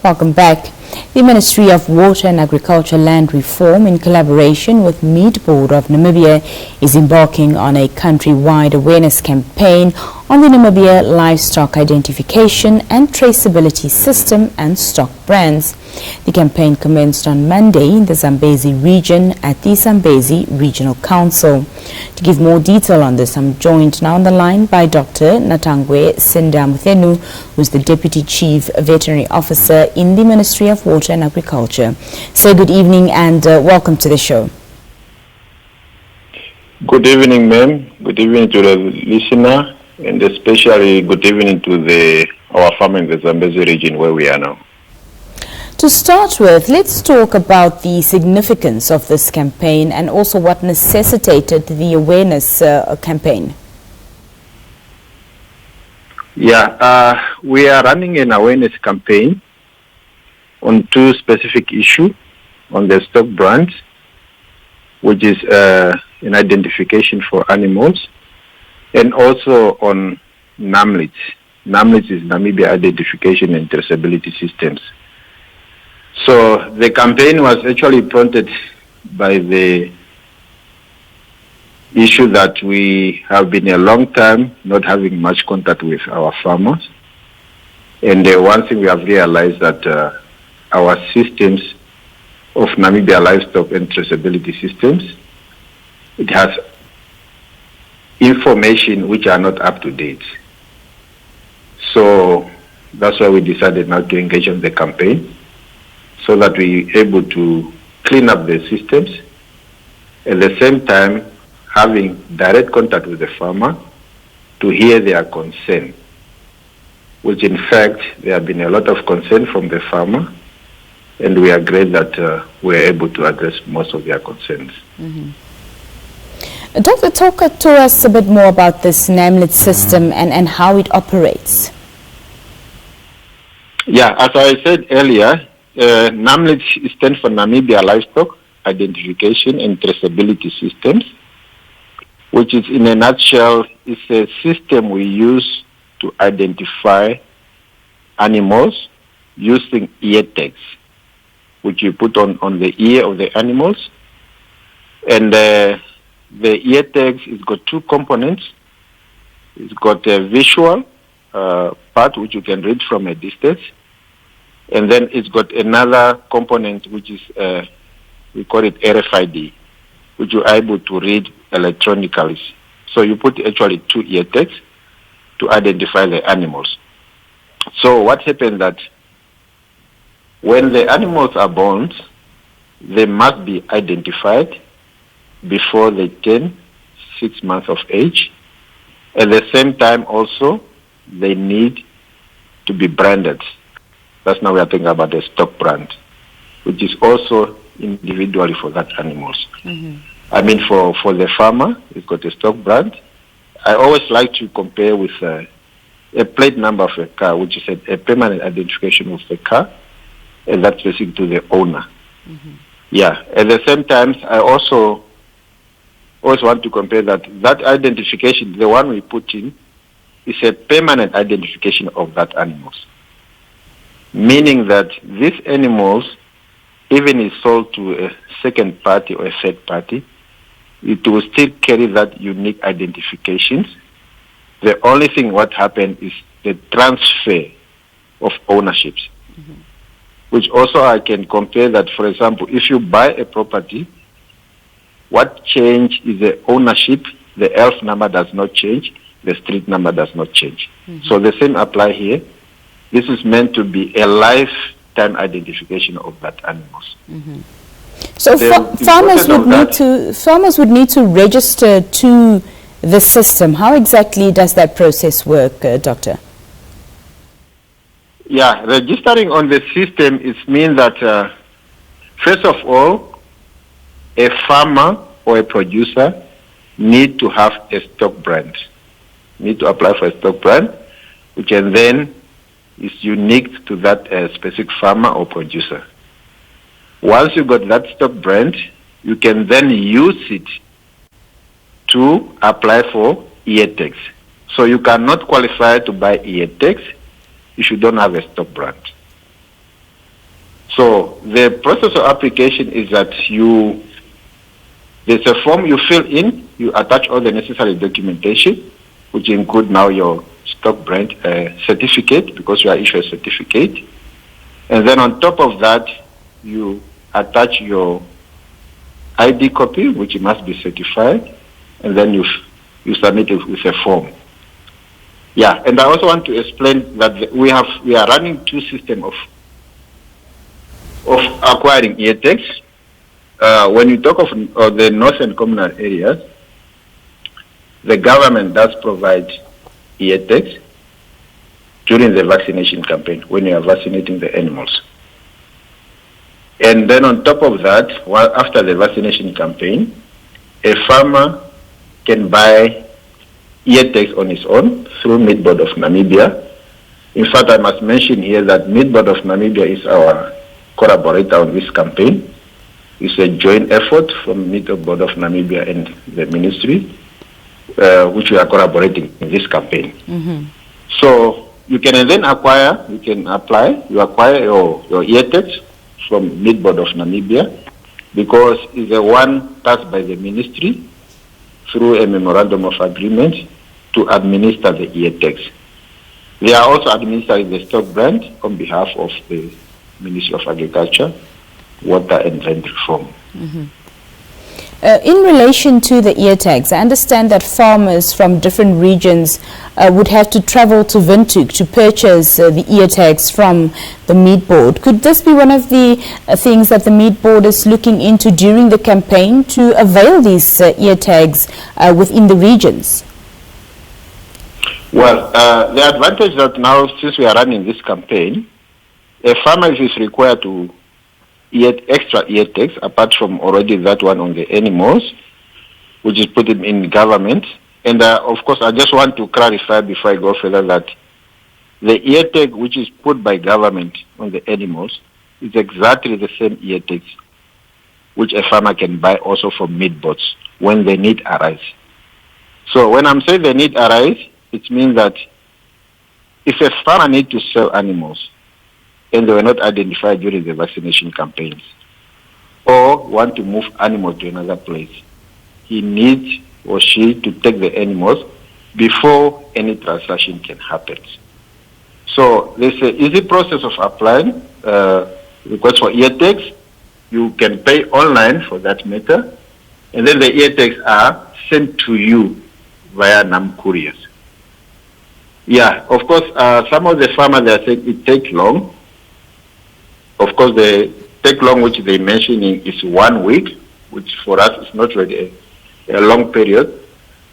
Welcome back. The Ministry of Water and Agriculture Land Reform, in collaboration with Meat Board of Namibia, is embarking on a countrywide awareness campaign on the Namibian Livestock Identification and Traceability System and stock brands. The campaign commenced on Monday in the Zambezi region at the Zambezi Regional Council. To give more detail on this, I'm joined now on the line by Dr. Natangwe Amuthenu, who is the Deputy Chief Veterinary Officer in the Ministry of Water and Agriculture. So good evening and welcome to the show. Good evening, ma'am. Good evening to the listener, and especially good evening to our farmer in the Zambezi region where we are now. To start with, let's talk about the significance of this campaign and also what necessitated the awareness campaign. Yeah, we are running an awareness campaign on two specific issues, on the stock brands, which is an identification for animals, and also on NamLITS. NamLITS is Namibia Identification and Traceability Systems. So the campaign was actually prompted by the issue that we have been a long time not having much contact with our farmers. And one thing we have realized that our systems of Namibia livestock and traceability systems, it has information which are not up to date. So that's why we decided now to engage in the campaign, so that we're able to clean up the systems, at the same time having direct contact with the farmer to hear their concern, which in fact there have been a lot of concern from the farmer, and we are glad that we're able to address most of their concerns. Doctor, talk to us a bit more about this NamLITS system and how it operates. Yeah, as I said earlier, NamLITS stands for Namibia Livestock Identification and Traceability Systems, which is, in a nutshell, is a system we use to identify animals using ear tags, which you put on the ear of the animals. And the ear tags, it's got two components. It's got a visual part, which you can read from a distance. And then it's got another component, which is, we call it RFID, which you're able to read electronically. So you put actually two ear tags to identify the animals. So what happens that when the animals are born, they must be identified before they turn 6 months of age. At the same time also, they need to be branded. That's now we are thinking about the stock brand, which is also individually for that animals. I mean, for the farmer, it's got a stock brand. I always like to compare with a plate number of a car, which is a permanent identification of the car, and that's specific to the owner. Yeah. At the same time, I also always want to compare that identification, the one we put in, is a permanent identification of that animals. Meaning that these animals, even if sold to a second party or a third party, it will still carry that unique identifications. The only thing what happened is the transfer of ownerships. Which also I can compare that, for example, if you buy a property, what change is the ownership, the ELF number does not change, the street number does not change. So the same apply here. This is meant to be a lifetime identification of that animals. So farmers would need to register to the system. How exactly does that process work, Doctor? Yeah, registering on the system, it means that first of all, a farmer or a producer need to have a stock brand. Need to apply for a stock brand, which can then is unique to that specific farmer or producer. Once you got that stock brand, you can then use it to apply for ear tags. So you cannot qualify to buy ear tags if you don't have a stock brand. So the process of application is that there's a form you fill in, you attach all the necessary documentation, which include now your stock brand certificate, because you are issued a certificate. And then on top of that, you attach your ID copy, which must be certified, and then you submit it with a form. Yeah, and I also want to explain that we are running two systems of acquiring ear tags. When you talk of the northern communal areas, the government does provide ear tags during the vaccination campaign when you are vaccinating the animals. And then on top of that, after the vaccination campaign, a farmer can buy ear tags on his own through Meat Board of Namibia. In fact, I must mention here that Meat Board of Namibia is our collaborator on this campaign. It's a joint effort from Meat Board of Namibia and the ministry, which we are collaborating in this campaign. Mm-hmm. So you can then acquire your ear tags from Meat Board of Namibia, because it's the one tasked by the ministry through a memorandum of agreement to administer the ear tags. They are also administering the stock brand on behalf of the Ministry of Agriculture, Water and Land Reform. Mm-hmm. In relation to the ear tags, I understand that farmers from different regions would have to travel to Windhoek to purchase the ear tags from the Meat Board. Could this be one of the things that the Meat Board is looking into during the campaign to avail these ear tags within the regions? Well, the advantage that now, since we are running this campaign, a farmer is required to extra ear tags apart from already that one on the animals, which is put in government. And of course, I just want to clarify before I go further that the ear tag which is put by government on the animals is exactly the same ear tags which a farmer can buy also from meat boards when the need arises. So when I'm saying the need arises, it means that if a farmer needs to sell animals and they were not identified during the vaccination campaigns, or want to move animals to another place, he needs or she to take the animals before any transaction can happen. So there's an easy process of applying request for ear tags. You can pay online for that matter, and then the ear tags are sent to you via NAM couriers. Yeah, of course, some of the farmers, they are saying it takes long. Of course, the take long which they mentioning is 1 week, which for us is not really a long period.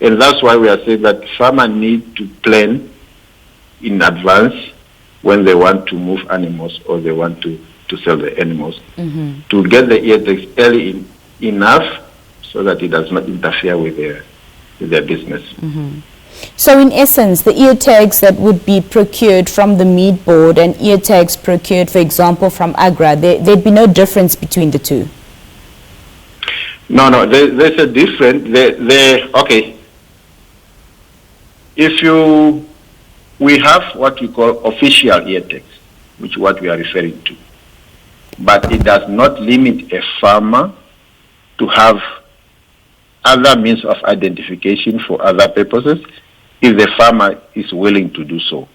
And that's why we are saying that farmers need to plan in advance when they want to move animals or they want to sell the animals, to get the ear tags early enough so that it does not interfere with their business. So in essence, the ear tags that would be procured from the Meat Board and ear tags procured, for example, from Agra, there'd be no difference between the two? No, there's a difference. Okay. We have what we call official ear tags, which is what we are referring to. But it does not limit a farmer to have other means of identification for other purposes if the farmer is willing to do so.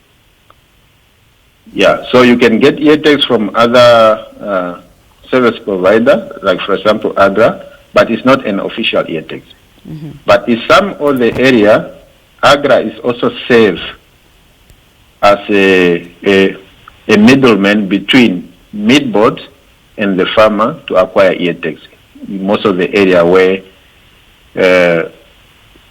Yeah, so you can get ear tags from other service providers, like for example Agra, but it's not an official ear tag. But in some of the area, Agra is also served as a middleman between Meat Board and the farmer to acquire ear tags. In most of the area where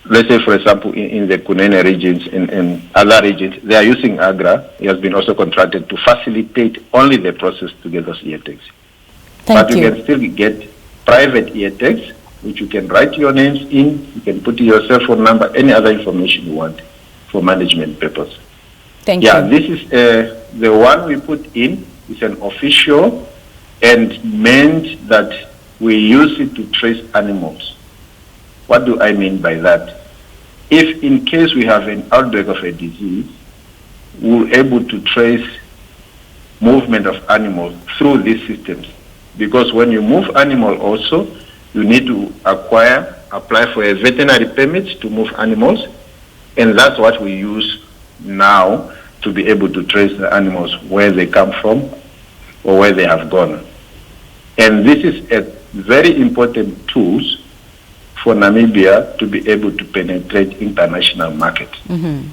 let's say, for example, in the Kunene regions and other regions, they are using Agra. It has been also contracted to facilitate only the process to get those ear tags. But you can still get private ear tags, which you can write your names in, you can put your cell phone number, any other information you want for management purpose. Thank you. Yeah, this is the one we put in. It's an official and meant that we use it to trace animals. What do I mean by that? If in case we have an outbreak of a disease, we're able to trace movement of animals through these systems. Because when you move animal also, you need to apply for a veterinary permit to move animals, and that's what we use now to be able to trace the animals, where they come from or where they have gone. And this is a very important tool for Namibia to be able to penetrate international market. Mm-hmm.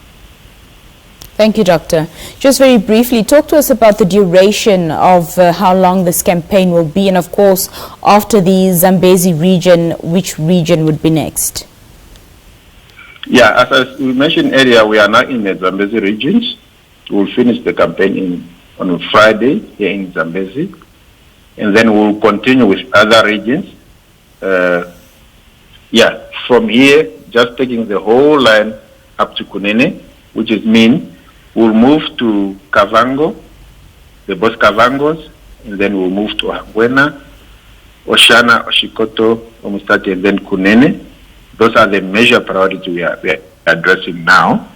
Thank you, Doctor. Just very briefly, talk to us about the duration of how long this campaign will be, and of course, after the Zambezi region, which region would be next? Yeah, as we mentioned earlier, we are now in the Zambezi regions. We'll finish the campaign on Friday here in Zambezi, and then we'll continue with other regions. From here, just taking the whole line up to Kunene, which is mean we'll move to Kavango, the Bos Kavangos, and then we'll move to Amuthenu, Oshana, Oshikoto, Omustate, and then Kunene. Those are the major priorities we are addressing now.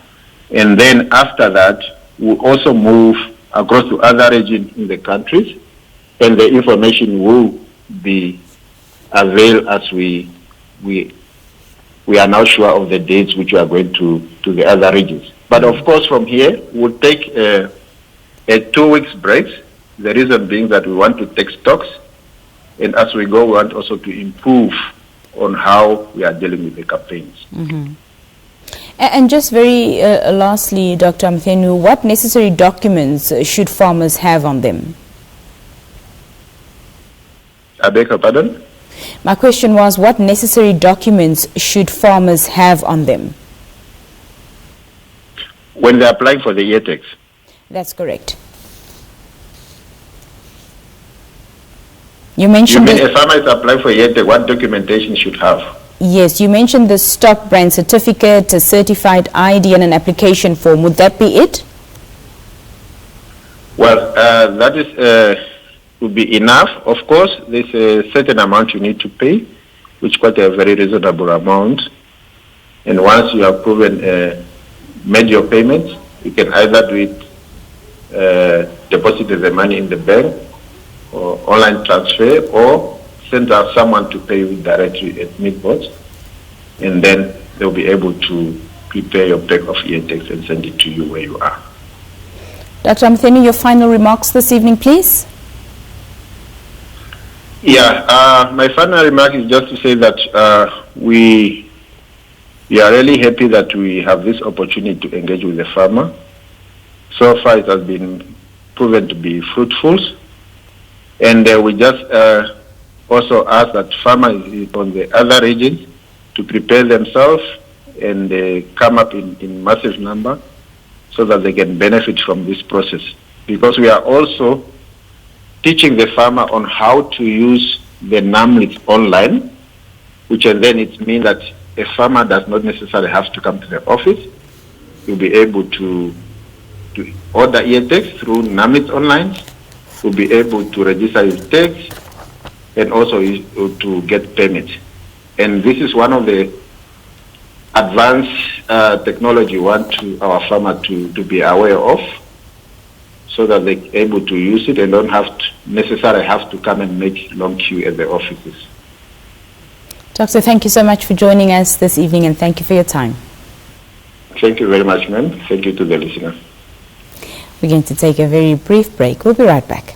And then after that, we'll also move across to other regions in the countries, and the information will be available as we are now sure of the dates which we are going to the other regions. But of course, from here, we'll take a 2 weeks break. The reason being that we want to take stocks, and as we go, we want also to improve on how we are dealing with the campaigns. Mm-hmm. And just very lastly, Dr. Amuthenu, what necessary documents should farmers have on them? I beg your pardon? My question was, what necessary documents should farmers have on them? When they're applying for the EATEX? That's correct. You mean a farmer is applying for EATEX, what documentation should have? Yes, you mentioned the stock brand certificate, a certified ID, and an application form. Would that be it? Well, that is would be enough. Of course, there's a certain amount you need to pay, which is quite a very reasonable amount. And once you have made your payments, you can either do it, deposit the money in the bank, or online transfer, or send out someone to pay you directly at Meat Board, and then they'll be able to prepare your pack of EATEX and send it to you where you are. Dr. Amuthenu, your final remarks this evening, please. Yeah, my final remark is just to say that we are really happy that we have this opportunity to engage with the farmer. So far, it has been proven to be fruitful, and we just also ask that farmers on the other regions to prepare themselves and come up in massive number so that they can benefit from this process. Because we are also teaching the farmer on how to use the NamLITS online, which then it means that a farmer does not necessarily have to come to the office. You'll be able to order EATEX through NamLITS online. You'll be able to register his tax and also to get permits. And this is one of the advanced technology we want our farmer to be aware of, so that they're able to use it and don't necessarily have to come and make long queue at the offices. Doctor, thank you so much for joining us this evening, and thank you for your time. Thank you very much, ma'am. Thank you to the listener. We're going to take a very brief break. We'll be right back.